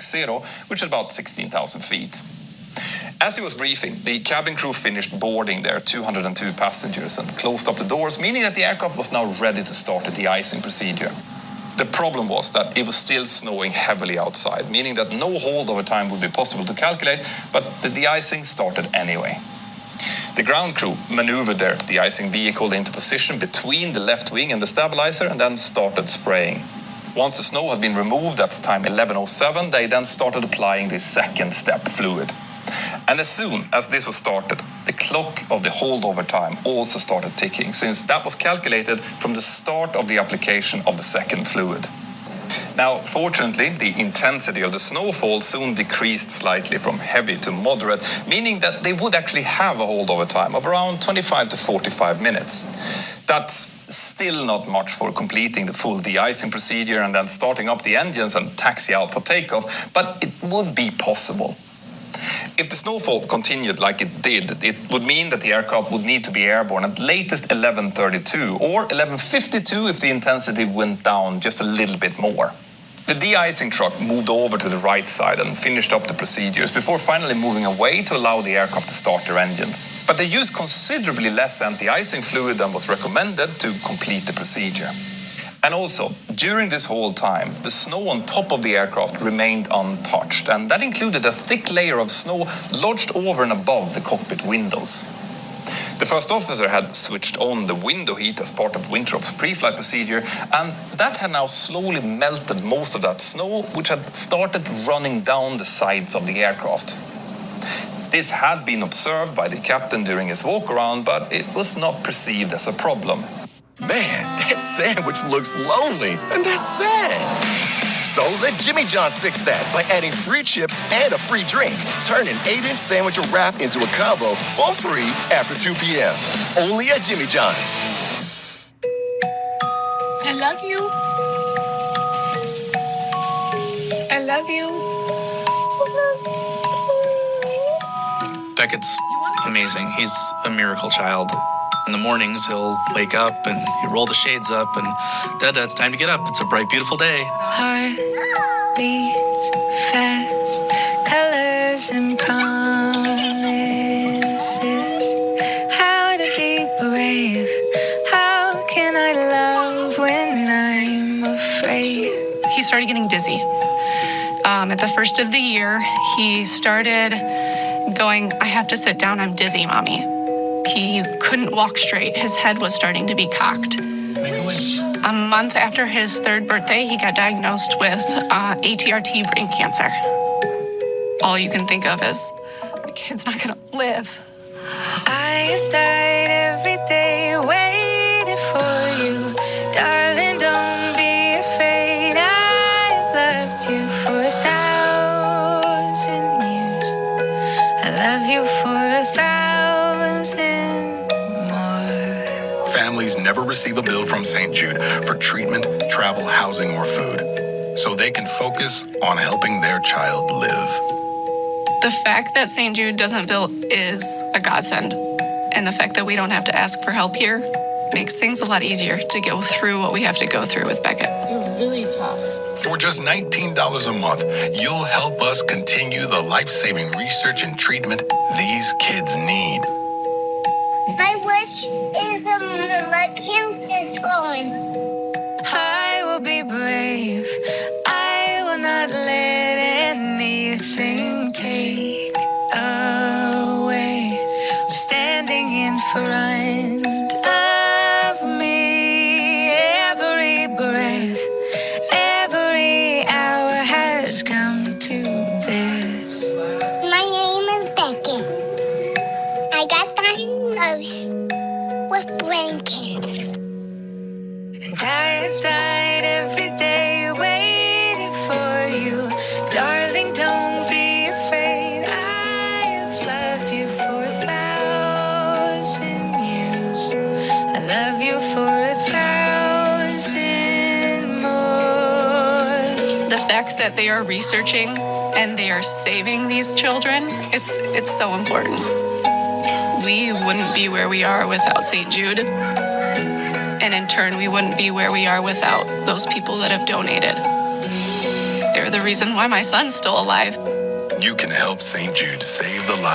Zero, which is about 16,000 feet. As he was briefing, the cabin crew finished boarding their 202 passengers and closed up the doors, meaning that the aircraft was now ready to start the de-icing procedure. The problem was that it was still snowing heavily outside, meaning that no holdover time would be possible to calculate, but the de-icing started anyway. The ground crew maneuvered their de-icing vehicle into position between the left wing and the stabilizer and then started spraying. Once the snow had been removed at time 11:07, they then started applying the second step fluid. And as soon as this was started, the clock of the holdover time also started ticking, since that was calculated from the start of the application of the second fluid. Now, fortunately, the intensity of the snowfall soon decreased slightly from heavy to moderate, meaning that they would actually have a holdover time of around 25 to 45 minutes. That's still not much for completing the full de-icing procedure and then starting up the engines and taxi out for takeoff, but it would be possible. If the snowfall continued like it did, it would mean that the aircraft would need to be airborne at latest 11:32 or 11:52 if the intensity went down just a little bit more. The de-icing truck moved over to the right side and finished up the procedures before finally moving away to allow the aircraft to start their engines. But they used considerably less anti-icing fluid than was recommended to complete the procedure. And also, during this whole time, the snow on top of the aircraft remained untouched, and that included a thick layer of snow lodged over and above the cockpit windows. The first officer had switched on the window heat as part of Winthrop's pre-flight procedure, and that had now slowly melted most of that snow, which had started running down the sides of the aircraft. This had been observed by the captain during his walk-around, but it was not perceived as a problem. Man, that sandwich looks lonely, and that's sad. So let Jimmy John's fix that by adding free chips and a free drink. Turn an 8-inch sandwich or wrap into a combo for free after 2 p.m. Only at Jimmy John's. I love you. I love you. Beckett's amazing. He's a miracle child. In the mornings, he'll wake up and you roll the shades up and, Dad, it's time to get up. It's a bright, beautiful day. Heart beats fast, colors and promises. How to be brave? How can I love when I'm afraid? He started getting dizzy. At the first of the year, he started going, I have to sit down, I'm dizzy, Mommy. He couldn't walk straight. His head was starting to be cocked. A month after his 3rd birthday, he got diagnosed with ATRT brain cancer. All you can think of is, the kid's not gonna live. I've died every day waiting for you. Darling, don't be afraid. I've loved you for 1,000 years. I love you for 1,000 more. Families never receive a bill from St. Jude for treatment, travel, housing, or food, so they can focus on helping their child live. The fact that St. Jude doesn't bill is a godsend. And the fact that we don't have to ask for help here makes things a lot easier to go through what we have to go through with Beckett. You're really tough. For just $19 a month, you'll help us continue the life-saving research and treatment these kids need. I wish if let him just going. I will be brave. I will not let anything take away. I'm standing in front of me. Every breath, every hour has come to this. My name is Beckett. I got diagnosed with brain cancer. And I've died every day waiting for you. Darling, don't be afraid. I've loved you for 1,000 years. I love you for 1,000 more. The fact that they are researching and they are saving these children, it's so important. We wouldn't be where we are without St. Jude. And in turn, we wouldn't be where we are without those people that have donated. They're the reason why my son's still alive. You can help St. Jude save the lives